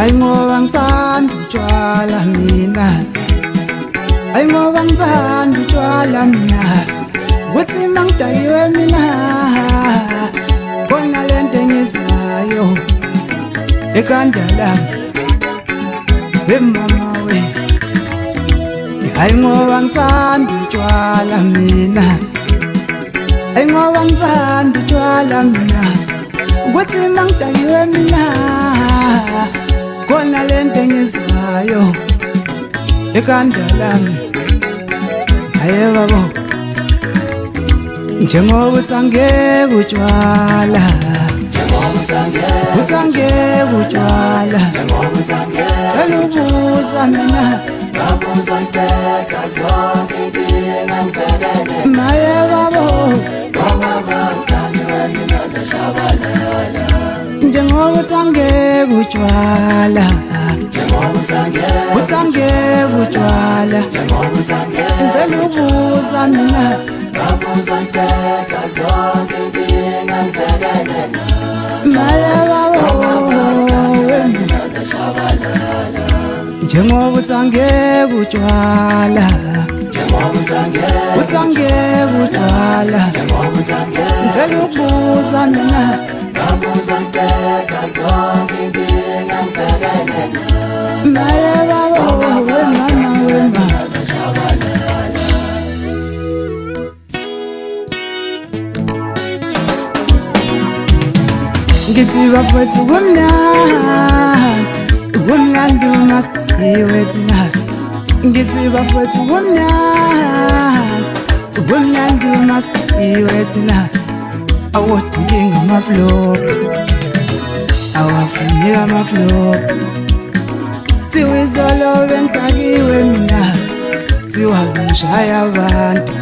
Ay ngoba ngithanda utshwala mina, ay ngoba ngithanda utshwala mina, kuthi mangidayiwe mina khona lento engizayo ekhanda lami mama we. Ay ngoba ngithanda utshwala mina, ay ngoba ngithanda utshwala mina, kuthi mangidayiwe mina khona lento engizayo ekhanda lami. Haye babo, njengoba uthi angeke utshwala, uthi angeke utshwala, cela ubuza mina maye babo, njengoba uthi angeke utshwala, uthi angeke utshwala, ngicela ubuza mina maye babo, njengoba uthi angeke utshwala, uthi angeke utshwala, ngicela ubuza mina maye babo, mama wema. Ngithi bafethu kumnandi, kumnandi masiwe tonight. Ngithi bafethu kumnandi, kumnandi masiwe tonight. Awodinga amaflop, awafuneka amaflop, tiwizolo bentakiwe mina, tiwavengishaya abantu,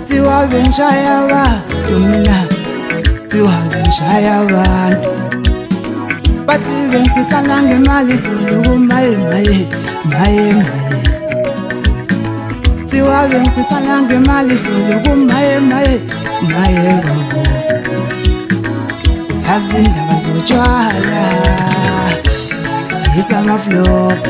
tiwavengishaya abantu mina, tiwavengishaya abantu, bathi bengisala ngemali zulu maye maye maye maye, tiwavengishaya ngemali zulu maye maye maye babo. Azindaba zotshwala isamaflop,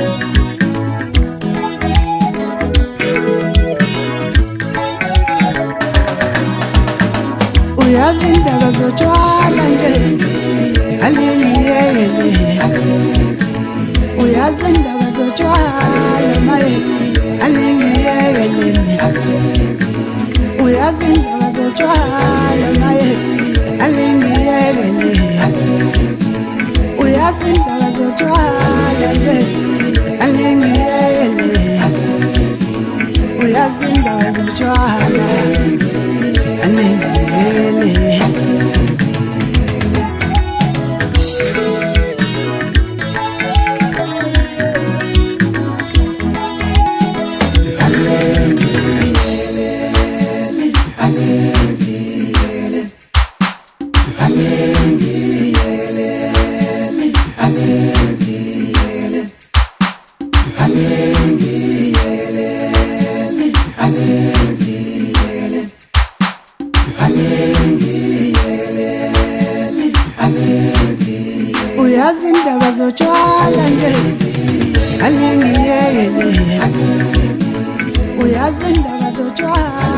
uyazi indaba zotshwala nje aliyeyele, uyazi indaba zotshwala maye aliyeyele, uyazi indaba zotshwala maye aliyeyele, uyazi indaba zotshwala aliyeyele, uyazi indaba zotshwala aliyeyele. Uyazi indaba zotshwala nje aliyeyele, uyazi indaba zotshwala